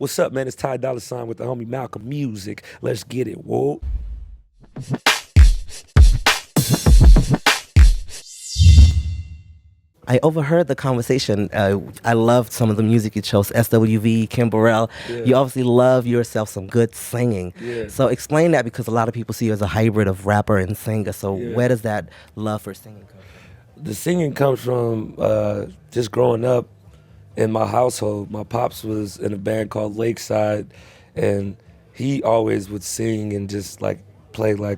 What's up, man? It's Ty Dolla Sign with the homie MalcolmMusic. Let's get it, whoa. I overheard the conversation. I loved some of the music you chose, SWV, Kim Burrell. Yeah. You obviously love yourself some good singing. Yeah. So explain that, because a lot of people see you as a hybrid of rapper and singer. So Yeah. where does that love for singing come from? The singing comes from just growing up in my household. My pops was in a band called Lakeside, and he always would sing and just like play like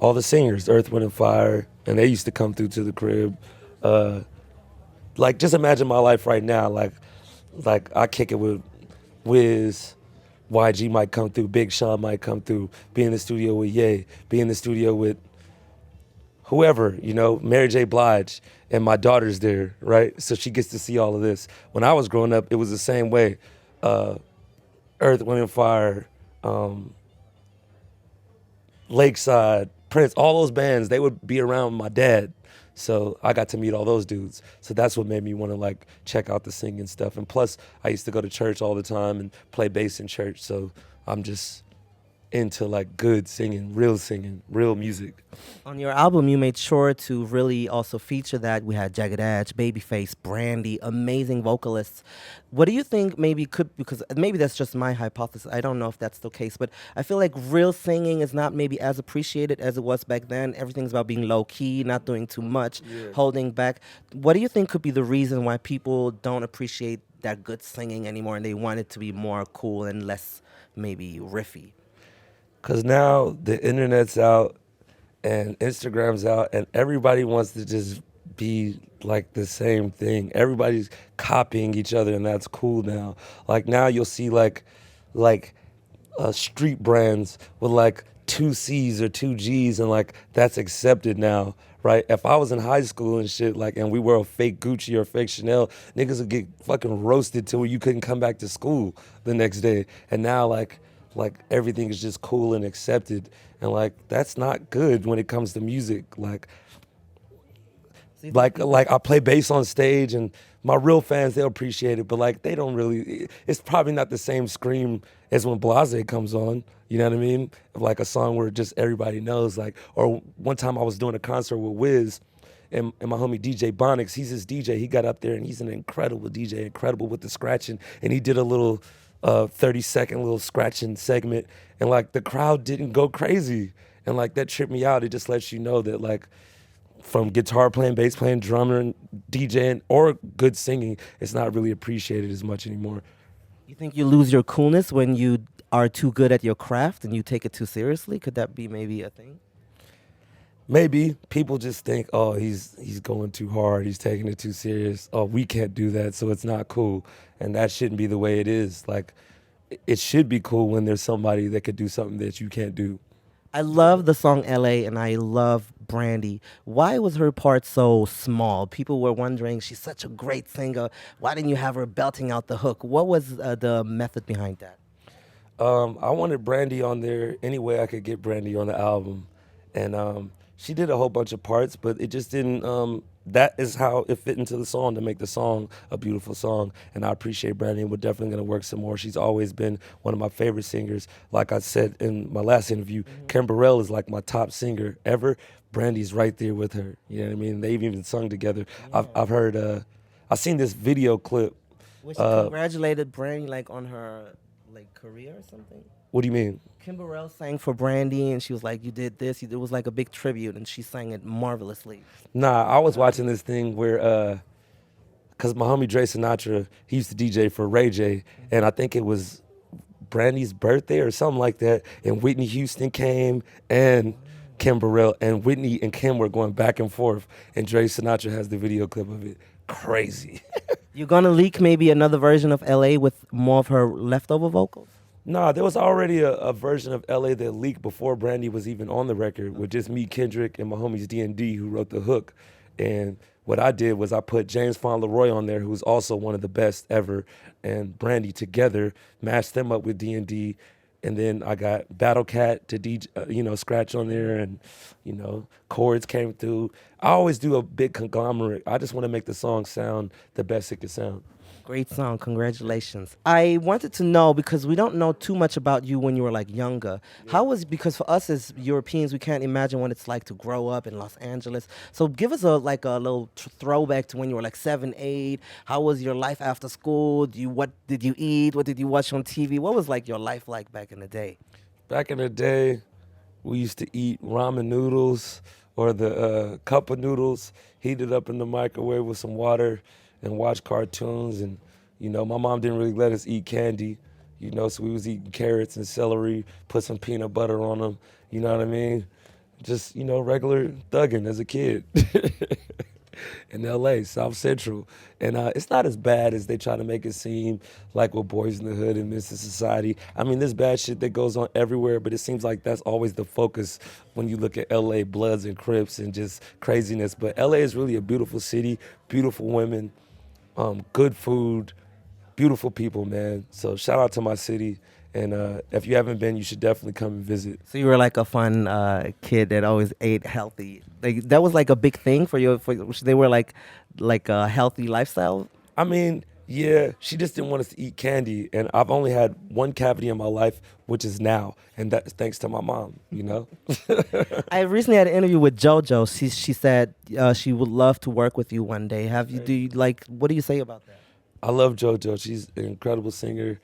all the singers, Earth, Wind, and Fire, and they used to come through to the crib. Like, just imagine my life right now. Like I kick it with Wiz, YG might come through, Big Sean might come through, be in the studio with Ye, be in the studio with whoever, Mary J. Blige, and my daughter's there, right? So she gets to see all of this. When I was growing up, it was the same way. Earth, Wind, and Fire, Lakeside, Prince, all those bands, they would be around my dad. So I got to meet all those dudes. So that's what made me want to like check out the singing stuff. And plus, I used to go to church all the time and play bass in church. So I'm just into like good singing, real music. On your album, you made sure to really also feature that. We had Jagged Edge, Babyface, Brandy, amazing vocalists. What do you think maybe could, because maybe that's just my hypothesis, I don't know if that's the case, but I feel like real singing is not maybe as appreciated as it was back then. Everything's about being low key, not doing too much, holding back. What do you think could be the reason why people don't appreciate that good singing anymore and they want it to be more cool and less maybe riffy? Because now the internet's out and Instagram's out and everybody wants to just be like the same thing. Everybody's copying each other and that's cool now. Like now you'll see like street brands with like 2 C's or 2 G's and like that's accepted now, right? If I was in high school and shit, like, and we wore a fake Gucci or fake Chanel, niggas would get fucking roasted till you couldn't come back to school the next day. And now like everything is just cool and accepted, and like that's not good when it comes to music. Like I play bass on stage, and my real fans, they'll appreciate it, but like they don't really. It's probably not the same scream as when Blase comes on. You know what I mean? Like a song where just everybody knows. Like, or one time I was doing a concert with Wiz. And my homie DJ Bonix, he's his DJ. He got up there and he's an incredible DJ, incredible with the scratching, and he did a little 30-second little scratching segment, and like the crowd didn't go crazy, and like that tripped me out. It just lets you know that like from guitar playing, bass playing, drumming, DJing, or good singing, it's not really appreciated as much anymore. You think you lose your coolness when you are too good at your craft and you take it too seriously? Could that be maybe a thing? Maybe people just think, oh, he's going too hard, he's taking it too serious. Oh, we can't do that, so it's not cool. And that shouldn't be the way it is. Like, it should be cool when there's somebody that could do something that you can't do. I love the song LA and I love Brandy. Why was her part so small? People were wondering, she's such a great singer. Why didn't you have her belting out the hook? What was the method behind that? I wanted Brandy on there any way I could get Brandy on the album. And she did a whole bunch of parts, but it just didn't, that is how it fit into the song to make the song a beautiful song. And I appreciate Brandy, and we're definitely gonna work some more. She's always been one of my favorite singers. Like I said in my last interview, Kim Burrell is like my top singer ever. Brandy's right there with her, you know what I mean? They've even sung together. I've heard, I've seen this video clip. Was she congratulated Brandy like on her like career or something? What do you mean? Kim Burrell sang for Brandy, and she was like, you did this. It was like a big tribute, and she sang it marvelously. Nah, I was watching this thing where, because my homie Dre Sinatra, he used to DJ for Ray J, and I think it was Brandy's birthday or something like that, and Whitney Houston came, and Kim Burrell, and Whitney and Kim were going back and forth, and Dre Sinatra has the video clip of it. Crazy. You're gonna leak maybe another version of LA with more of her leftover vocals? Nah, there was already a version of LA that leaked before Brandy was even on the record with just me, Kendrick, and my homies D&D who wrote the hook. And what I did was I put James Fauntleroy on there, who's also one of the best ever, and Brandy together, mashed them up with D&D. And then I got Battle Cat to DJ, scratch on there, and chords came through. I always do a big conglomerate. I just want to make the song sound the best it can sound. Great song. Congratulations. I wanted to know because we don't know too much about you when you were like younger. How was because for us as Europeans, we can't imagine what it's like to grow up in Los Angeles. So give us a like a little throwback to when you were like 7, 8. How was your life after school? What did you eat? What did you watch on TV? What was like your life like back in the day? Back in the day, we used to eat ramen noodles or the cup of noodles, heat it up in the microwave with some water and watch cartoons. And, my mom didn't really let us eat candy, so we was eating carrots and celery, put some peanut butter on them, you know what I mean? Just, regular thugging as a kid. In LA, South Central. And it's not as bad as they try to make it seem, like with Boys in the Hood and Mr. Society. I mean, there's bad shit that goes on everywhere, but it seems like that's always the focus when you look at LA Bloods and Crips and just craziness. But LA is really a beautiful city, beautiful women, good food, beautiful people, man. So shout out to my city. And if you haven't been, you should definitely come and visit. So you were like a fun kid that always ate healthy. Like that was like a big thing for you. For they were like a healthy lifestyle. I mean, yeah, she just didn't want us to eat candy. And I've only had one cavity in my life, which is now. And that's thanks to my mom. I recently had an interview with JoJo. She said she would love to work with you one day. Have you? Do you like? What do you say about that? I love JoJo. She's an incredible singer.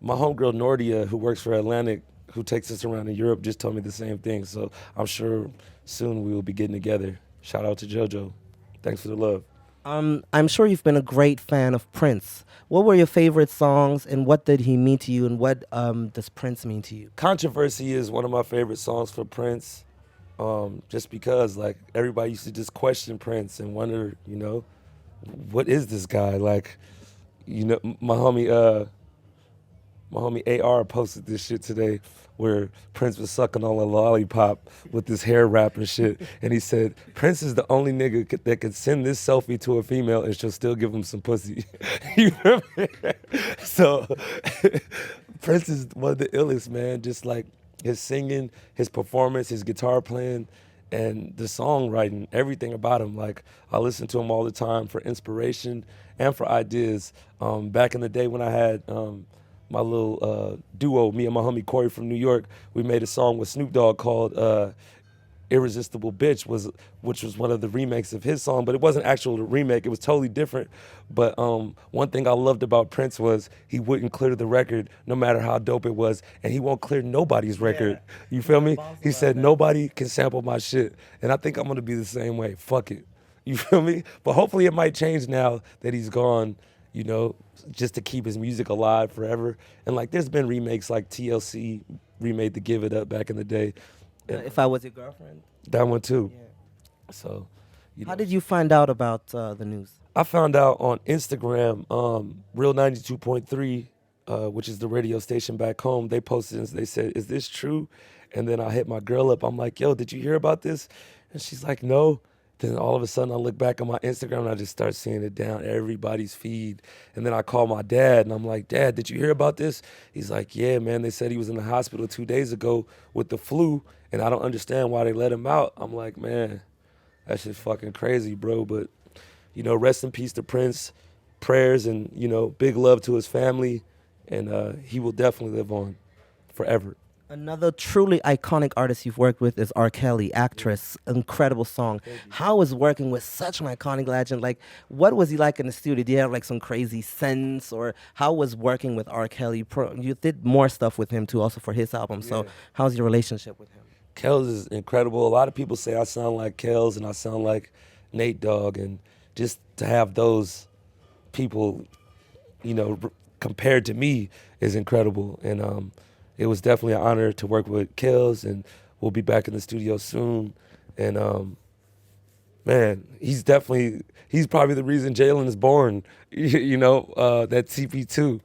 My homegirl Nordia, who works for Atlantic, who takes us around in Europe, just told me the same thing. So I'm sure soon we will be getting together. Shout out to JoJo. Thanks for the love. I'm sure you've been a great fan of Prince. What were your favorite songs, and what did he mean to you, and what does Prince mean to you? Controversy is one of my favorite songs for Prince, just because like everybody used to just question Prince and wonder, what is this guy? Like, my homie AR posted this shit today where Prince was sucking on a lollipop with this hair wrap and shit. And he said, Prince is the only nigga that could send this selfie to a female and she'll still give him some pussy. You remember? So Prince is one of the illest, man. Just like his singing, his performance, his guitar playing, and the songwriting, everything about him. Like, I listen to him all the time for inspiration and for ideas. Back in the day when I had my little duo, me and my homie Corey from New York, we made a song with Snoop Dogg called Irresistible Bitch, which was one of the remakes of his song, but it wasn't actual remake. It was totally different. But one thing I loved about Prince was he wouldn't clear the record no matter how dope it was, and he won't clear nobody's record. You feel me? He said, nobody can sample my shit, and I think I'm going to be the same way. Fuck it. You feel me? But hopefully it might change now that he's gone, just to keep his music alive forever. And like, there's been remakes like TLC remade the Give It Up back in the day. If I Was Your Girlfriend? That one too. Yeah. So, How did you find out about the news? I found out on Instagram, Real 92.3, which is the radio station back home. They posted and they said, "Is this true?" And then I hit my girl up. I'm like, "Yo, did you hear about this?" And she's like, "No." Then all of a sudden I look back on my Instagram and I just start seeing it down everybody's feed. And then I call my dad and I'm like, "Dad, did you hear about this?" He's like, "Yeah, man, they said he was in the hospital 2 days ago with the flu and I don't understand why they let him out." I'm like, "Man, that shit's fucking crazy, bro." But, rest in peace to Prince. Prayers and, big love to his family. And he will definitely live on forever. Another truly iconic artist you've worked with is R. Kelly, actress, incredible song. How was working with such an iconic legend? Like, what was he like in the studio? Did you have like some crazy sense, or how was working with R. Kelly? You did more stuff with him too, also for his album. So, how's your relationship with him? Kels is incredible. A lot of people say I sound like Kels and I sound like Nate Dogg, and just to have those people, compared to me is incredible. And it was definitely an honor to work with Kels, and we'll be back in the studio soon. And man, he's probably the reason Jalen is born. That CP2,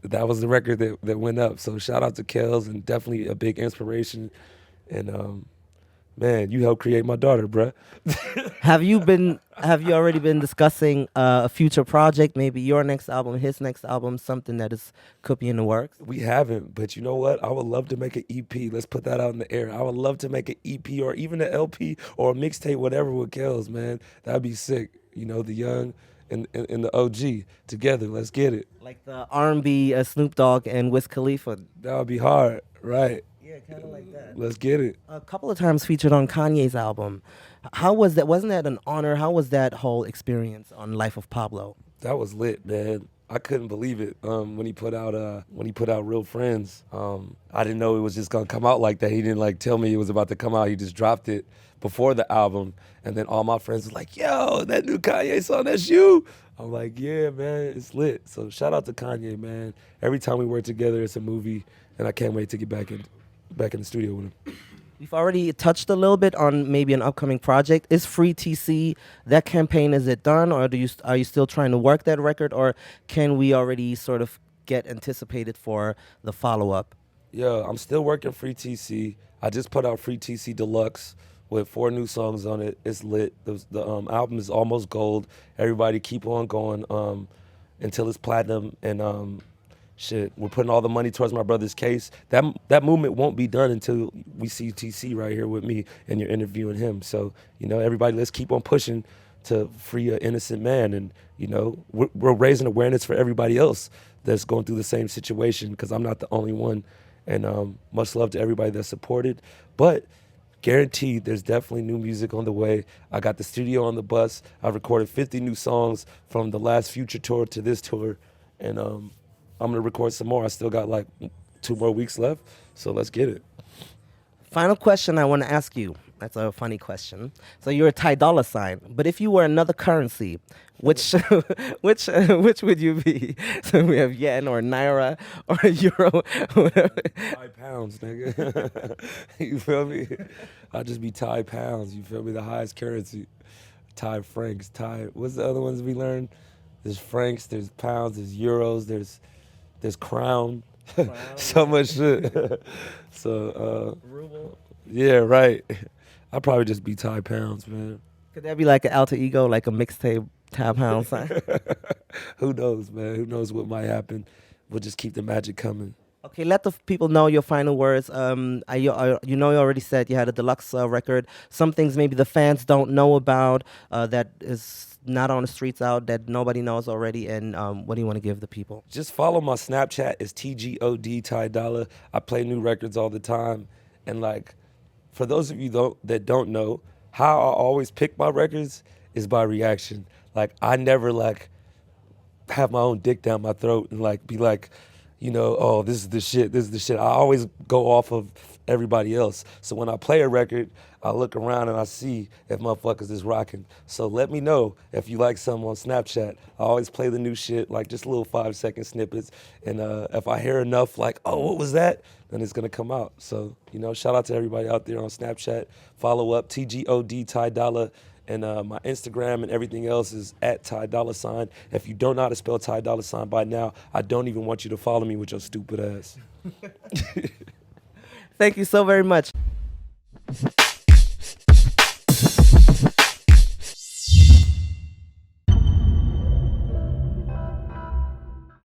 that was the record that went up. So shout out to Kels, and definitely a big inspiration. And Man, you helped create my daughter, bruh. Have you already been discussing a future project, maybe your next album, his next album, something that is could be in the works? We haven't, but you know what? I would love to make an EP. Let's put that out in the air. I would love to make an EP or even an LP or a mixtape, whatever with Kells, man. That'd be sick. You know, the young and the OG together. Let's get it. Like the R&B Snoop Dogg and Wiz Khalifa. That would be hard, right? Yeah, kind of like that. Let's get it. A couple of times featured on Kanye's album. How was that? Wasn't that an honor? How was that whole experience on Life of Pablo? That was lit, man. I couldn't believe it when he put out Real Friends. I didn't know it was just gonna come out like that. He didn't like tell me it was about to come out. He just dropped it before the album, and then all my friends was like, "Yo, that new Kanye song, that's you." I'm like, "Yeah, man, it's lit." So shout out to Kanye, man. Every time we work together, it's a movie, and I can't wait to get back in the studio with him. We've already touched a little bit on maybe an upcoming project. Is Free TC, that campaign, is it done, or are you still trying to work that record, or can we already sort of get anticipated for the follow-up? Yeah, I'm still working Free TC. I just put out Free TC Deluxe with 4 new songs on it. It's lit. The album is almost gold. Everybody keep on going until it's platinum. And shit, we're putting all the money towards my brother's case. That movement won't be done until we see TC right here with me and you're interviewing him. So, you know, everybody, let's keep on pushing to free an innocent man. And, you know, we're raising awareness for everybody else that's going through the same situation, because I'm not the only one. And much love to everybody that supported. But guaranteed, there's definitely new music on the way. I got the studio on the bus. I've recorded 50 new songs from the last Future tour to this tour. And I'm going to record some more. I still got like 2 more weeks left. So let's get it. Final question I want to ask you. That's a funny question. So you're a Thai dollar sign, but if you were another currency, which which would you be? So we have yen or naira or euro, whatever. Thai pounds, nigga. You feel me? I'll just be Thai pounds. You feel me? The highest currency. Thai francs. Thai. What's the other ones we learned? There's francs. There's pounds. There's euros. There's crown. So much shit. So Ruble. yeah, right. I'd probably just be Thai pounds, man. Could that be like an alter ego, like a mixtape Thai pound sign? Who knows, man? Who knows what might happen? We'll just keep the magic coming. Okay, let the people know your final words. You know, you already said you had a deluxe record. Some things maybe the fans don't know about that is not on the streets out that nobody knows already. And what do you want to give the people? Just follow my Snapchat. It's TGOD Ty Dolla. I play new records all the time. And like, for those of you that don't know, how I always pick my records is by reaction. Like, I never like have my own dick down my throat and like be like, you know, oh, this is the shit, this is the shit. I always go off of everybody else. So when I play a record, I look around and I see if motherfuckers is rocking. So let me know if you like something on Snapchat. I always play the new shit, like just little 5-second snippets. And if I hear enough, like, oh, what was that? Then it's gonna come out. So, you know, shout out to everybody out there on Snapchat. Follow up, TGOD Ty Dolla. And my Instagram and everything else is at Ty Dolla Sign. If you don't know how to spell Ty Dolla Sign by now, I don't even want you to follow me with your stupid ass. Thank you so very much.